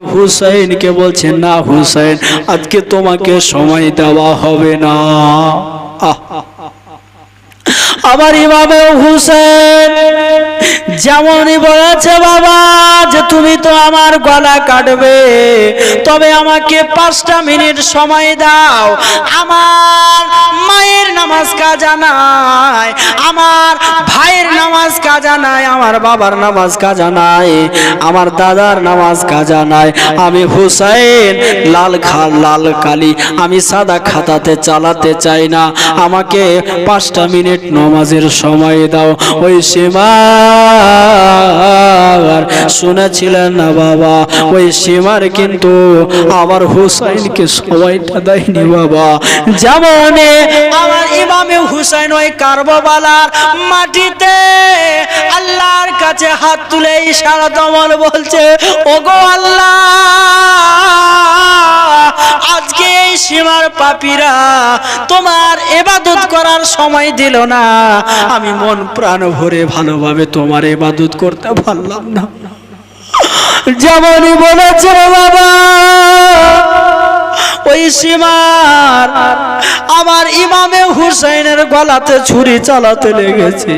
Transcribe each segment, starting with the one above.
হুসাইনকে বলছেন, না হুসাইন, আজকে তোমাকে সময় দেওয়া হবে না। আমার ইমামে হুসেন যেমনই বলেছে, বাবা যে তুমি তো আমার গলা কাটবে, তবে আমাকে 5টা মিনিট সময় দাও। আমার মায়ের নামাজ কাজা নাই, আমার ভাইয়ের নামাজ কাজা নাই, আমার বাবার নামাজ কাজা নাই, আমার দাদার নামাজ কাজা নাই। আমি হুসাইন লাল কালি আমি সাদা খাতাতে চালাতে চাই না, আমাকে 5টা মিনিট নামাজের সময় দাও। ওই সীমার শুনেছিলেন না বাবা, ওই সীমার কিন্তু আমার হুসাইনকে সময়টা দেয়নি বাবা। যেমন আমার ইমামে হুসাইন ওই কারবালার মাটিতে আল্লাহর কাছে হাত তুলে ইশারা দমন বলছে, ওগো আল্লাহ, আজকে এই সীমার পাপীরা তোমার ইবাদত করার সময় দিল না, আমি মন প্রাণ ভরে ভালোভাবে তোমার ইবাদত করতে পারলাম না। যেমনই বলেছে বাবা, ওই সীমার আমার ইমামে হুসাইনের গলাতে ছুরি চালাতে লেগেছে।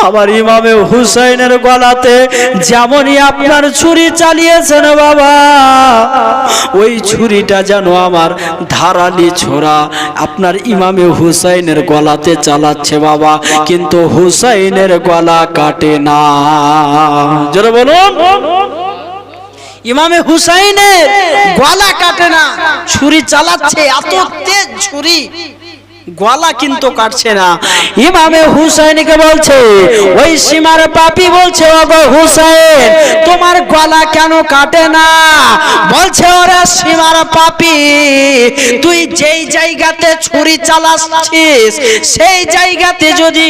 আমার ইমামে হুসাইনের গলাতে যেমনই আপনার ছুরি চালিয়েছেন বাবা, ওই ছুরিটা যেন আমার ধারালি ছোরা আপনার ইমামে হুসাইনের গলাতে চালাচ্ছে বাবা, কিন্তু হুসাইনের গলা কাটে না। জোরে বলুন, ইমামে হুসাইনের গলা কাটে না, ছুরি চালাচ্ছে, এত তেজ ছুরি, গলা কিন্তু কাটছে না। ইমামে হুসাইনকে বলছে, ওই সীমার পাপী বলছে, ওগো হুসাইন, তোমার গলা কেন কাটে না? বলছে, ওরে সীমার পাপী, তুই যেই জায়গাতে ছুরি চালাচ্ছিস সেই জায়গাতে যদি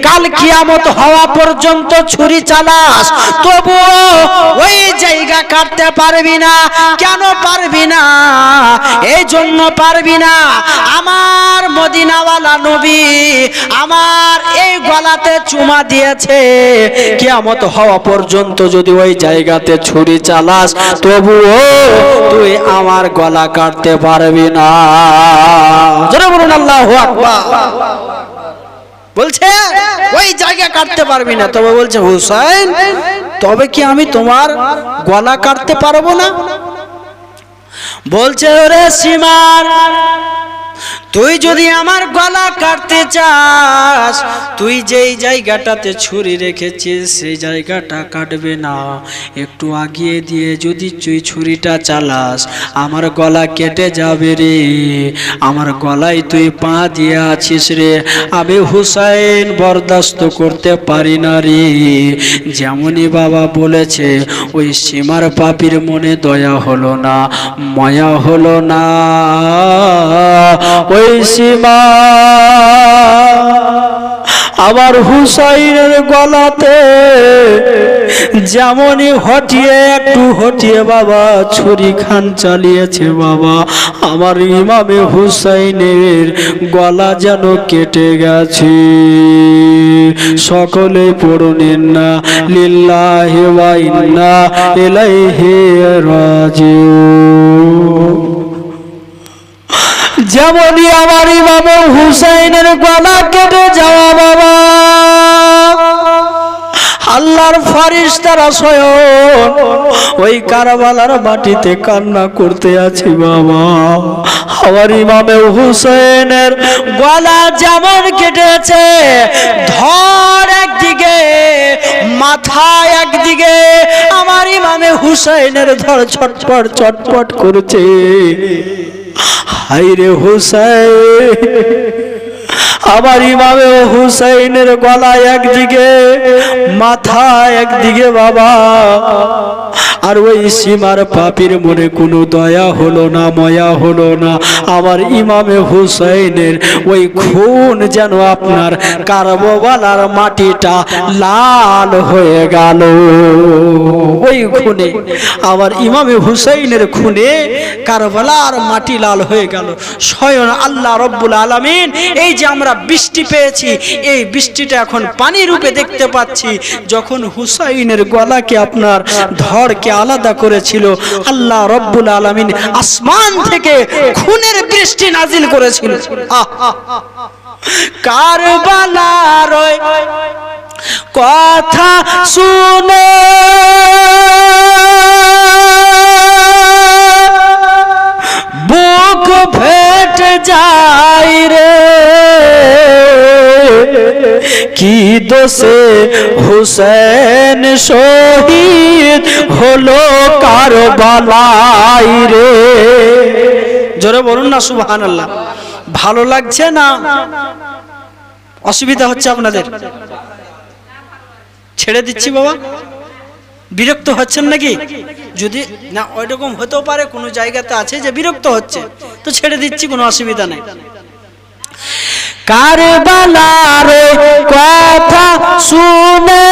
কাল কিয়ামত হওয়া পর্যন্ত ছুরি চালাস, তবুও ওই জায়গা কাটতে পারবি না। কেন পারবি না? এই জন্য পারবি না, আমার মদিনাওয়ালা নবী আমার এই গলাতে চুমা দিয়েছে, কিয়ামত হওয়া পর্যন্ত যদি ওই জায়গাতে ছুরি চালাস, তবুও তুই আমার গলা কাটতে পারবি না। জোরে বলুন আল্লাহু আকবার। বলছে ওই জায়গা কাটতে পারবি না, তবে বলছে হুসাইন, তবে কি আমি তোমার গলা কাটতে পারবো না? বলছে, ওরে সীমার, তুই যদি আমার গলা কাটতে চাস, তুই যেই জায়গাটাতে ছুরি রেখেছিস সেই জায়গাটা কাটবে না, একটু আগিয়ে দিয়ে যদি তুই ছুরিটা চালাস আমার গলা কেটে যাবে রে, আমার গলায় তুই পা দিয়ে আছিস রে, আমি হুসাইন বরদাস্ত করতে পারি না রে। যেমনই বাবা বলেছে, ওই সীমার পাপীর মনে দয়া হলো না, মায়া হলো না। ওই সীমা আবার হুসাইনের গলাতে যেমনই একটু হটিয়ে বাবা ছুরি খান চালিয়েছে বাবা, আমার ইমামে হুসাইনের গলা যেন কেটে গেছে। সকলে পড়ুন, ইন্না লিল্লাহি ওয়া ইন্না ইলাইহি রাজিউন। যেমনই আমার ইমামে হুসাইনের গলা কেটে যাওয়া বাবা, আল্লাহর ফেরেশতারা স্বয়ং ওই কারবালার মাটিতে কান্না করতে আছে বাবা। আমার ইমামে হুসাইনের গলা যেমন কেটেছে, ধর একদিকে, মাথা একদিকে, আমার ইমামে হুসাইনের ধর ছটপট ছটপট করছে। হায়রে হুসাইন, আমার ইমামে হুসাইনের গলা একদিকে, মাথা একদিকে বাবা, আর ওই সীমার পাপীর মনে কোনো দয়া হলো না, মায়া হলো না। আমার ইমামে হুসাইনের ওই খুন যেন আপনার কারবালার মাটিটা লাল হয়ে গেল। ওই খুনে, আমার ইমামে হুসাইনের খুনে কারবালার মাটি লাল হয়ে গেল। স্বয়ং আল্লাহ রব্বুল আলামিন এই যে আমরা বৃষ্টি পেয়েছি, এই বৃষ্টিটা এখন পানি রূপে দেখতে পাচ্ছি। যখন হুসাইনের গলাকে আপনার ধড়কে আলাদা করেছিল, আল্লাহ রব্বুল আলামিন আসমান থেকে খুনের বৃষ্টি নাজিল করেছিল। কারবালার কথা শুনে বুক ফেটে যায় রে, কি দোষে হুসেন শহীদ হলো কারবালায় রে। জোরে বলুন না সুবহানাল্লাহ। ভালো লাগছে না অসুবিধা হচ্ছে আপনাদের? ছেড়ে দিচ্ছি বাবা, বিরক্ত হচ্ছেন নাকি? যদি না ওইরকম হতেও পারে, কোনো জায়গাতে আছে যে বিরক্ত হচ্ছে, তো ছেড়ে দিচ্ছি, কোনো অসুবিধা নেই। কারবালার কথা শুনে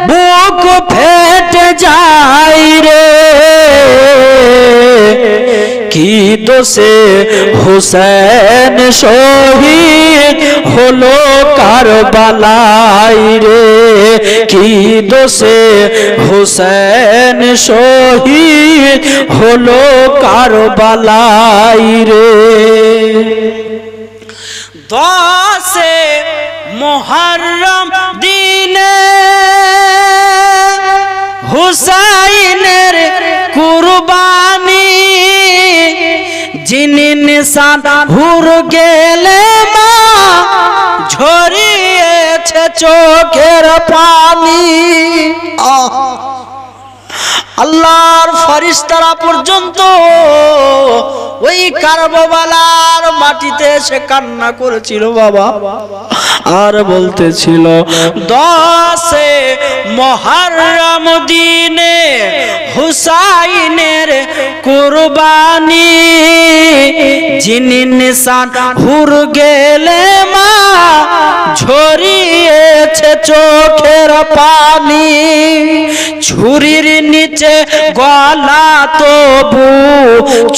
বুক ফেটে যায় রে, কি দোষে হুসেন শহীদ হলো কারবালায় রে, কি দোষে হুসেন শহীদ হলো কারবালায় রে। 10 মুহররম দিনে হুসাইনের কুরবানি, যিনি নিশান হুর গেলে মা ঝরিয়েছে চোখের পানি। আল্লাহর ফেরেশতারা পর্যন্ত ওই কারবালার মাটিতে এসে কান্না করেছিল বাবা, আর বলতেছিল 10 মুহররম দিনে হুসাইনের কুরবানি, যিনি নিশান হুর গেলে মা ঝরিয়েছে চোখের পানি। ছুরির নিচে গলা তবু,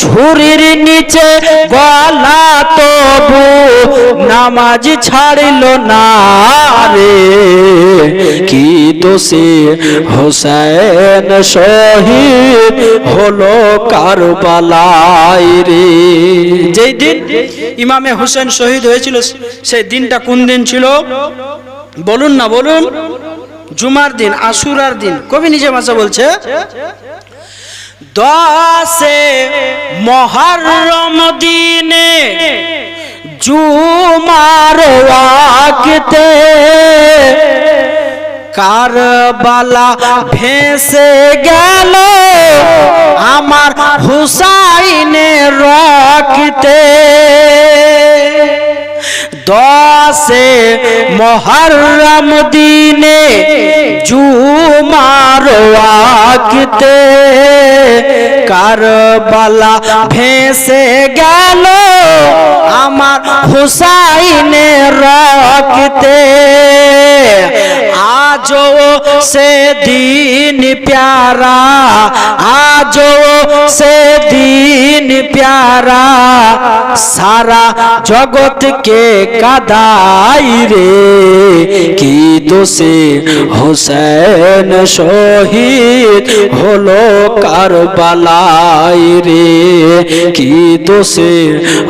ছুরির নিচে গলা তবু নামাজ ছাড়ল না রে, কি দোষে হুসেন শহীদ হলো কারবালায় রে। যেই দিন ইমামে হুসেন শহীদ হয়েছিল সেই দিনটা কোন দিন ছিল বলুন না, বলুন। জুমার দিন, আশুরার দিন। কবি নিজে ভাষা বলছে 10 মুহররম দিনে জুমার ওয়াক্তে কারবালা ভেসে গেল আমার হুসাইনের রক্তে। 10 মুহররম দিনে জুমার ওয়াক্তে কারবালা ভেসে গেল আমার হুসাইনের রক্তে। आजो से दिन प्यारा, आजो से दिन प्यारा, सारा जगत के कादाई रे, की दोषे हुसैन शहीद होलो কারবালায় রে, কি দোষে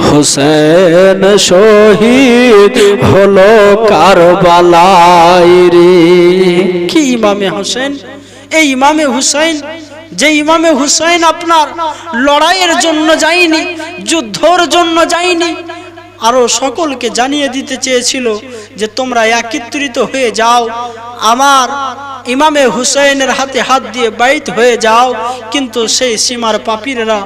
হুসেন শহীদ হলো কারবালায় রে। কি ইমামে হুসেন, এই ইমামে হুসেন, যে ইমামে হুসেন আপনার লড়াইয়ের জন্য যায়নি, যুদ্ধের জন্য যায়নি, আরো সকলকে জানিয়ে দিতে চেয়েছিল যে তোমরা একত্রিত হয়ে যাও, আমার ইমামে হুসেনের হাতে হাত দিয়ে বাইত হয়ে যাও, কিন্তু সেই সীমার পাপীরা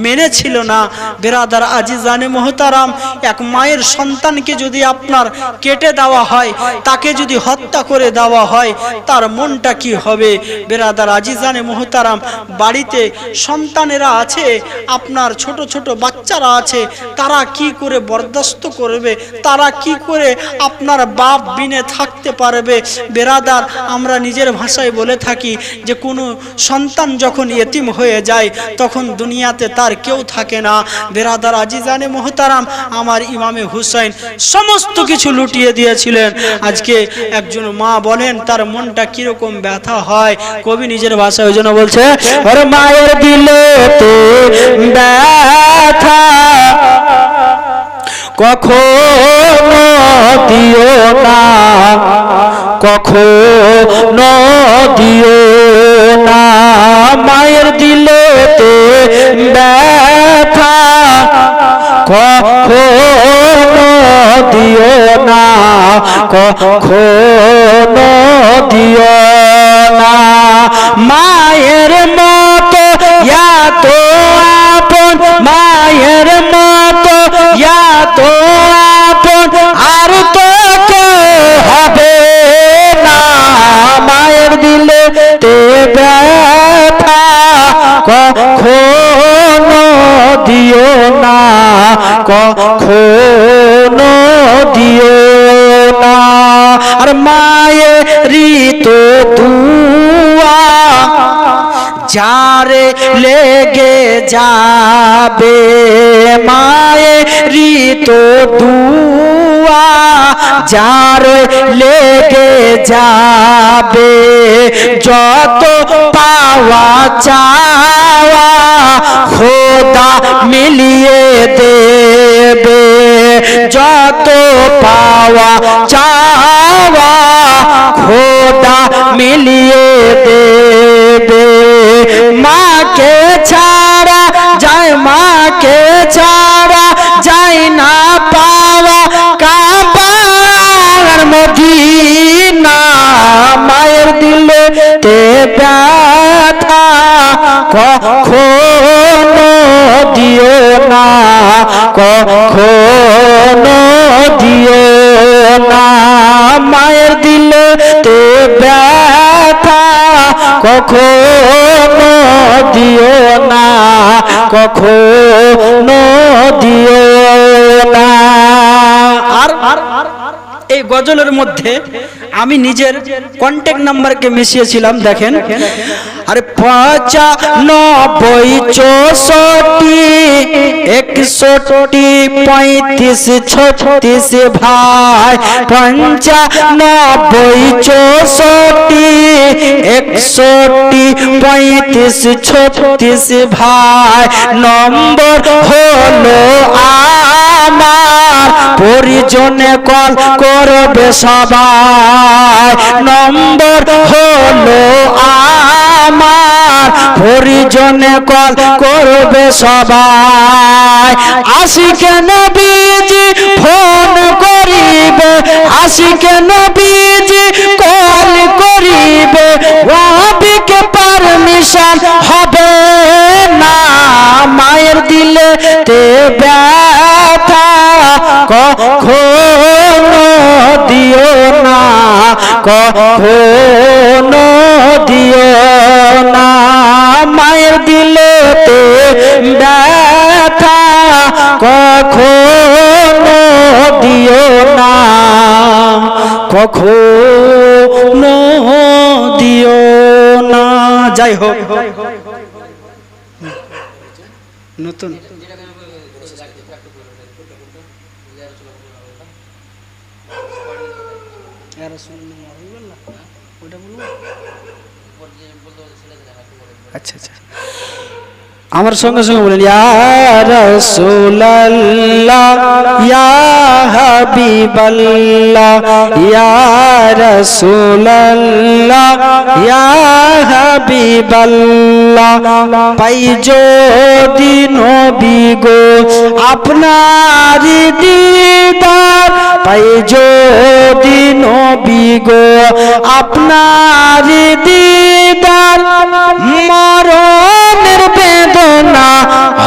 মেনেছিল না। বেরাদার আজিজানে মোহতারাম, এক মায়ের সন্তানকে যদি আপনার কেটে দেওয়া হয়, তাকে যদি হত্যা করে দেওয়া হয়, তার মনটা কি হবে? বেরাদার আজিজানে মোহতারাম, বাড়িতে সন্তানেরা আছে, আপনার ছোট ছোট বাচ্চারা আছে, তারা কি করে বরদাস্ত করবে? তারা কি করে আপনার ওনার বাপ বিনে থাকতে পারবে? বেরাদার, আমরা নিজের ভাষায় বলে থাকি যে কোনো সন্তান যখন ইতিম হয়ে যায় তখন দুনিয়াতে তার কেউ থাকে না। বেরাদার আজিজানে মোহতারাম, আমার ইমামে হুসাইন সমস্ত কিছু লুটিয়ে দিয়েছিলেন। আজকে একজন মা বলেন তার মনটা কিরকম ব্যথা হয়। কবি নিজের ভাষায় ওই জন্য বলছে, ওর মায়ের দিলেতে ব্যথা কখনো দিও না, কখনো দিও না, মায়ের দিলেতে ব্যথা কখনো দিও না, কখনো দিও না, মায়ের মতো এত আপন, মায়ের মতো এত আপন আর তো কেউ হবে না, মায়ের দিলে তে ব্যথা কখনো দিও না, কখনো দিও না, আর মায়েরই তো দুয়া যারে লেগে যাবে, মায়েরই তো দুয়া যারে লেগে যাবে, যত পাওয়া চাওয়া খোদা মিলিয়ে দেবে, যত পাওয়া চাওয়া খোদা মিলিয়ে দেবে, মাকে ছাড়া যায়, মাকে ছাড়া যায় না পাওয়া কাবার মদিনা, মায়ের দিলে তে ব্যথা কখনো দিও না, কখনো দিও না, মায়ের দিলে তে ব্যথা কখনো দিও না, কখনো দিও না। আর এই গজলের মধ্যে আমি নিজের কন্ট্যাক্ট নাম্বারকে মিশিয়েছিলাম, দেখেন। আরে 95 64 61 35 36 ভাই, 95 64 61 35 ভাই, নম্বর হলো আমার, পরিজনে কল করবে সবাই, নম্বর হলো আমার, পরিজনে কল করবে সবাই, আশিকে নবীজি ফোন করিবে, আশিকে নবীজি কল করিবে, ওয়াবিকে পারমিশন হবে না, মায়ের দিলে তে ব্যথা কখনো দিও না, কখনো দিও না, মায়ের দিলে তে ব্যথা কখনো দিও না, কখনো দিও না। যাই হোক, নতুন আচ্ছা আচ্ছা, আমার সঙ্গে সঙ্গে বলেন, ইয়া রাসূলুল্লাহ ইয়া হাবিবাল্লাহ, ইয়া রাসূলুল্লাহ ইয়া হাবিবাল্লাহ, পাই যদি নবী গো আপনার দিদার, পাই যদি নবী গো আপনার দিদার, মরণের বেদনা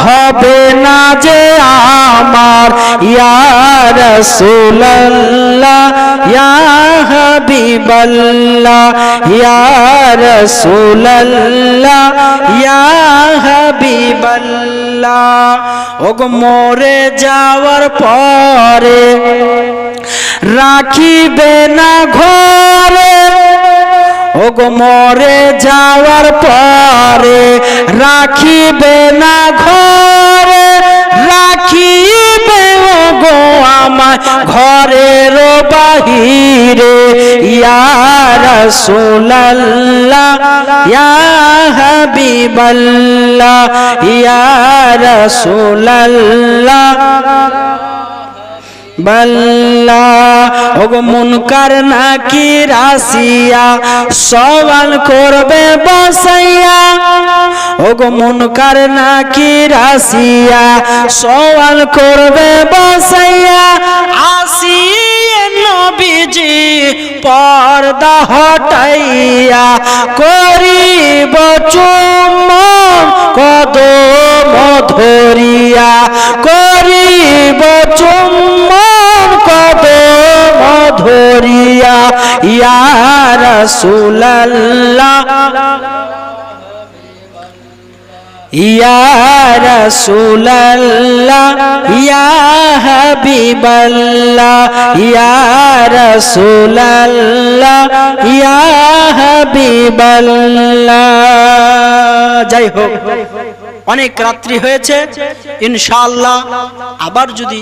হবে না যে আমার, ইয়া রাসূলুল্লাহ ইয়া হাবিবাল্লাহ ইয়া রাসূলাল্লাহ ইয়া হাবিবাল্লাহ ওগো মরে যাওয়ার পরে রাখিবে না ঘরে ওগো মরে যাওয়ার পরে রাখিবে না ঘরে রাখিবে ওগো আমায় ঘরের বাহিরে ইয়া রাসূলাল্লাহ ইয়া হাবিবাল্লাহ ইয়া রাসূলাল্লাহ বাল্লা ওগো মুনকার নাকির আসিয়া সওয়াল করবে বসাইয়া ওগো মুনকার নাকির আসিয়া সওয়াল করবে বসাইয়া আসিয়ে নবীজি পর্দা হটাইয়া করিব চুম্বন কদম ধরিয়া করিব চুম্বন কদম ধরিয়া ইয়া রাসূলাল্লাহ ইয়া রাসূলাল্লাহ ইয়া হাবিবাল্লাহ ইয়া রাসূলাল্লাহ ইয়া হাবিবাল্লাহ। যাই হোক, অনেক রাত্রি হয়েছে, ইনশাআল্লাহ আবার যদি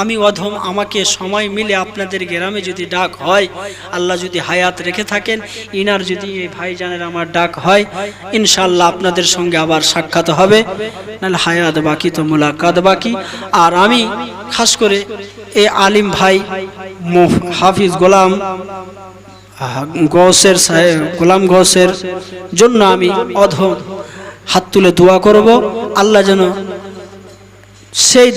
আমি অধম আমাকে সময় মিলে আপনাদের গ্রামে যদি ডাক হয়, আল্লাহ যদি হায়াত রেখে থাকেন, ইনার যদি এই ভাইজানের আমার ডাক হয়, ইনশাআল্লাহ আপনাদের সঙ্গে আবার সাক্ষাৎ হবে, নাহলে হায়াত বাকি তো মুলাকাত বাকি। আর আমি খাস করে এই আলিম ভাই হাফিজ গোলাম গৌসের সাহেব গোলাম গৌসের জন্য আমি অধম হাত তুলে দোয়া করব, আল্লাহ যেন সেই